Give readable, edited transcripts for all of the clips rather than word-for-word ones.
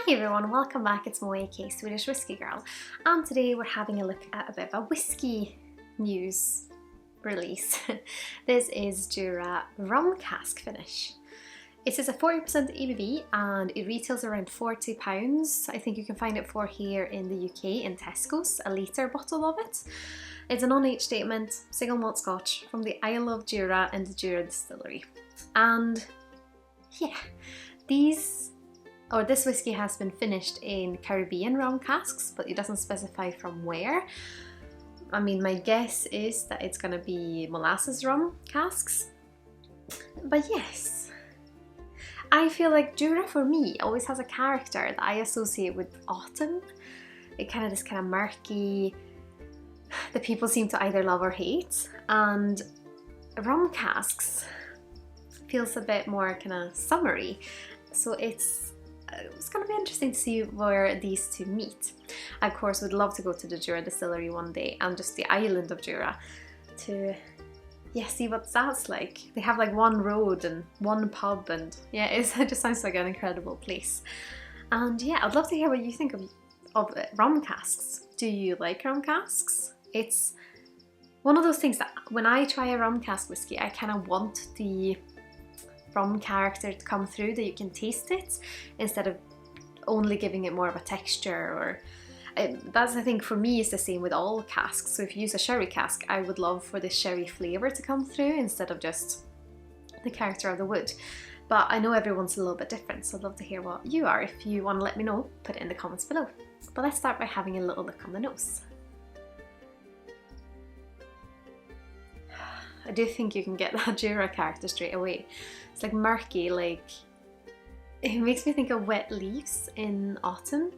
Hi everyone, welcome back. It's Mo aka Swedish Whiskey Girl, and today we're having a look at a bit of a whiskey news release. This is Jura rum cask finish. It is a 40% ABV and it retails around £40. I think you can find it for here in the UK in Tesco's, a litre bottle of it. It's a non-age statement, single malt Scotch from the Isle of Jura and the Jura distillery. And yeah, this whiskey has been finished in Caribbean rum casks, but it doesn't specify from where. I mean, my guess is that it's gonna be molasses rum casks. But yes, I feel like Jura for me always has a character that I associate with autumn. It kind of this kind of murky, that people seem to either love or hate, and rum casks feels a bit more kind of summery. So it's going to be interesting to see where these two meet. I, of course, would love to go to the Jura distillery one day and just the island of Jura to see what that's like. They have like one road and one pub, and yeah, it just sounds like an incredible place. And yeah, I'd love to hear what you think of rum casks. Do you like rum casks? It's one of those things that when I try a rum cask whiskey, I kind of want the rum character to come through, that you can taste it instead of only giving it more of a texture. Or that's, I think, for me is the same with all casks. So if you use a sherry cask, I would love for the sherry flavour to come through instead of just the character of the wood. But I know everyone's a little bit different, so I'd love to hear what you are. If you want to let me know, put it in the comments below. But let's start by having a little look on the nose. I do think you can get that Jura character straight away. It's like murky, like it makes me think of wet leaves in autumn,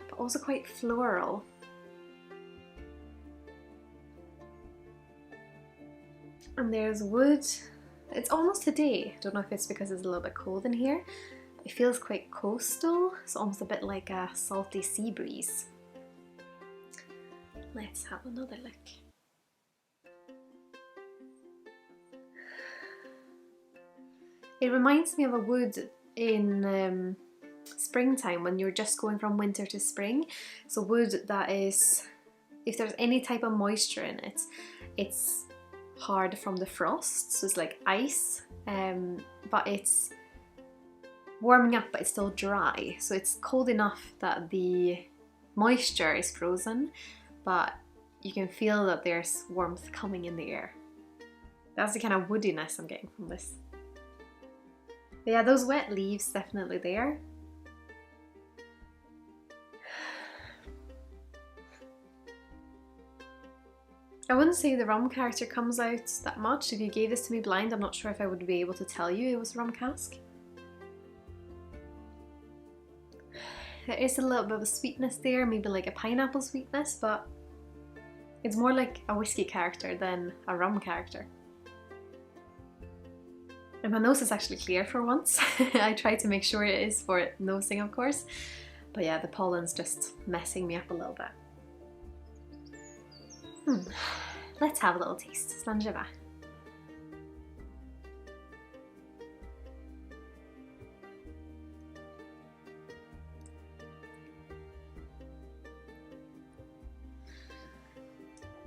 but also quite floral. And there's wood. It's almost today. I don't know if it's because it's a little bit cold in here. But it feels quite coastal. It's almost a bit like a salty sea breeze. Let's have another look. It reminds me of a wood in springtime when you're just going from winter to spring. So wood that is, if there's any type of moisture in it, it's hard from the frost. So it's like ice, but it's warming up, but it's still dry. So it's cold enough that the moisture is frozen, but you can feel that there's warmth coming in the air. That's the kind of woodiness I'm getting from this. But yeah, those wet leaves definitely there. I wouldn't say the rum character comes out that much. If you gave this to me blind, I'm not sure if I would be able to tell you it was a rum cask. There is a little bit of a sweetness there, maybe like a pineapple sweetness, but it's more like a whiskey character than a rum character. And my nose is actually clear for once. I try to make sure it is for nosing, of course. But yeah, the pollen's just messing me up a little bit. Let's have a little taste. Sláinte Skål.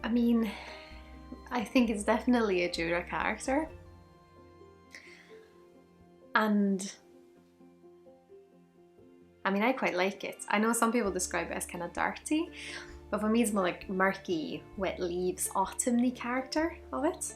I mean, I think it's definitely a Jura character. And I mean, I quite like it. I know some people describe it as kind of dirty, but for me it's more like murky, wet leaves, autumny character of it.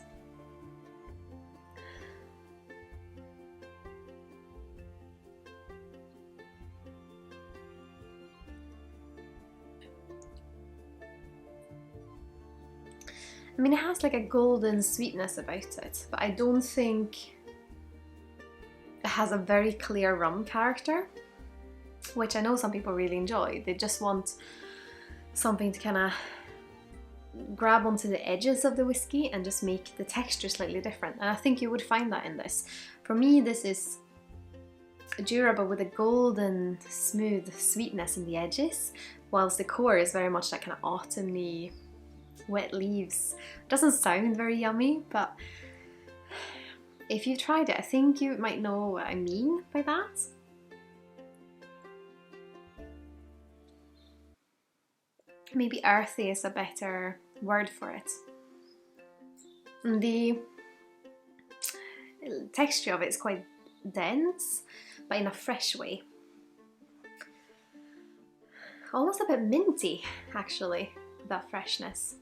I mean, it has like a golden sweetness about it, but I don't think it has a very clear rum character, which I know some people really enjoy. They just want something to kind of grab onto the edges of the whiskey and just make the texture slightly different. And I think you would find that in this. For me, this is a Jura, but with a golden, smooth sweetness in the edges, whilst the core is very much that kind of autumny, wet leaves. Doesn't sound very yummy, but if you've tried it, I think you might know what I mean by that. Maybe earthy is a better word for it. And the texture of it is quite dense, but in a fresh way. Almost a bit minty, actually, that freshness.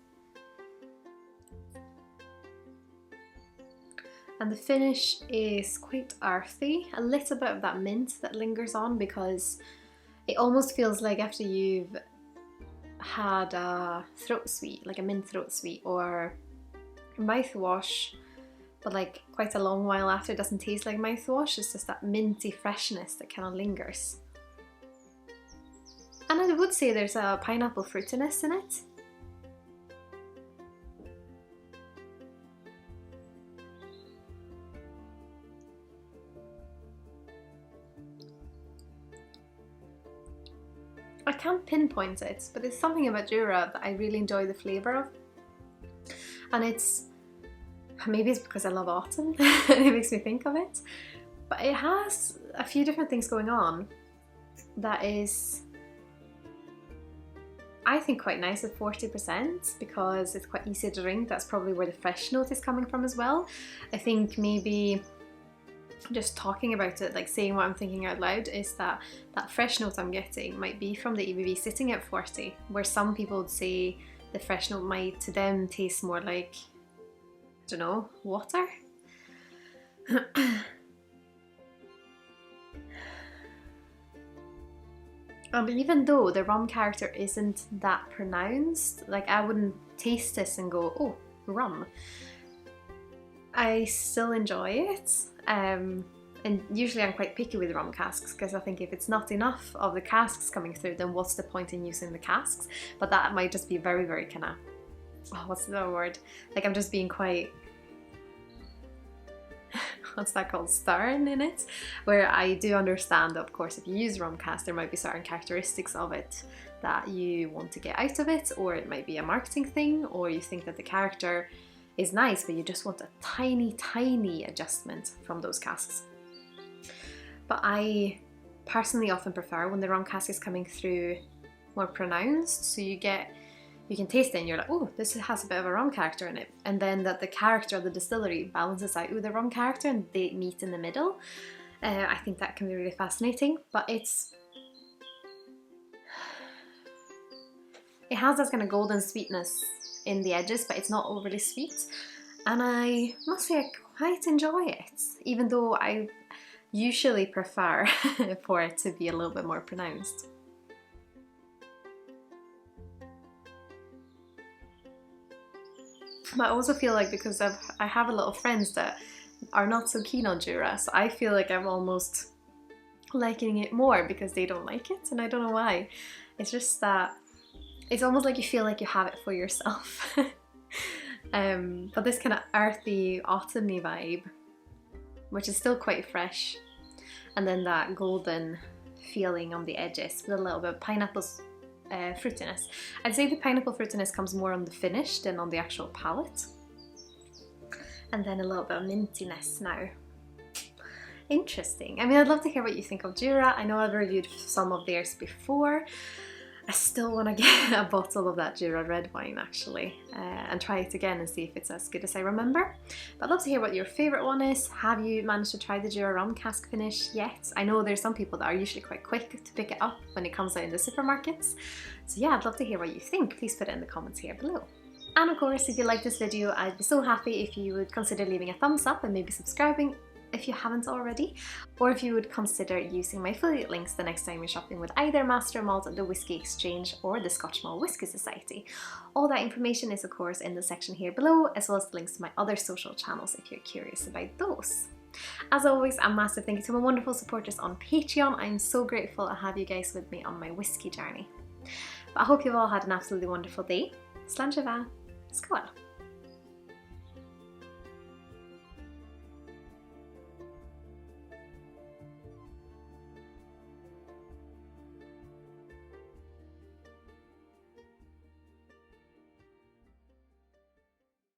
And the finish is quite earthy, a little bit of that mint that lingers on, because it almost feels like after you've had a throat sweet, like a mint throat sweet, or mouthwash, but like quite a long while after, it doesn't taste like mouthwash, it's just that minty freshness that kind of lingers. And I would say there's a pineapple fruitiness in it. I can't pinpoint it, but there's something about Jura that I really enjoy the flavour of. And maybe it's because I love autumn, it makes me think of it. But it has a few different things going on that is, I think, quite nice at 40%, because it's quite easy to drink. That's probably where the fresh note is coming from as well. I think maybe just talking about it, like saying what I'm thinking out loud, is that that fresh note I'm getting might be from the ABV sitting at 40, where some people would say the fresh note might to them taste more like, I don't know, water. Even though the rum character isn't that pronounced, like I wouldn't taste this and go, oh, rum. I still enjoy it. And usually I'm quite picky with rum casks, because I think if it's not enough of the casks coming through, then what's the point in using the casks? But that might just be very, very kind of, oh, what's the word? Like I'm just being quite, what's that called, stern in it, where I do understand that, of course, if you use rum cask, there might be certain characteristics of it that you want to get out of it, or it might be a marketing thing, or you think that the character is nice, but you just want a tiny, tiny adjustment from those casks. But I personally often prefer when the rum cask is coming through more pronounced, so you can taste it and you're like, oh, this has a bit of a rum character in it, and then that the character of the distillery balances out with the rum character and they meet in the middle. I think that can be really fascinating, but it has this kind of golden sweetness in the edges, but it's not overly sweet, and I must say I quite enjoy it, even though I usually prefer for it to be a little bit more pronounced. But I also feel like, because I have a lot of friends that are not so keen on Jura, so I feel like I'm almost liking it more because they don't like it, and I don't know why. It's just that it's almost like you feel like you have it for yourself. But this kind of earthy, autumny vibe, which is still quite fresh, and then that golden feeling on the edges with a little bit of pineapple fruitiness. I'd say the pineapple fruitiness comes more on the finish than on the actual palate. And then a little bit of mintiness now. Interesting. I mean, I'd love to hear what you think of Jura. I know I've reviewed some of theirs before. I still want to get a bottle of that Jura red wine, actually, and try it again and see if it's as good as I remember. But I'd love to hear what your favourite one is. Have you managed to try the Jura rum cask finish yet? I know there's some people that are usually quite quick to pick it up when it comes out in the supermarkets. So yeah, I'd love to hear what you think. Please put it in the comments here below. And of course, if you like this video, I'd be so happy if you would consider leaving a thumbs up and maybe subscribing if you haven't already, or if you would consider using my affiliate links the next time you're shopping with either Master Malt, the Whisky Exchange, or the Scotch Malt Whisky Society. All that information is of course in the section here below, as well as the links to my other social channels if you're curious about those. As always, a massive thank you to my wonderful supporters on Patreon. I'm so grateful to have you guys with me on my whisky journey. But I hope you've all had an absolutely wonderful day. Sláinte Skål!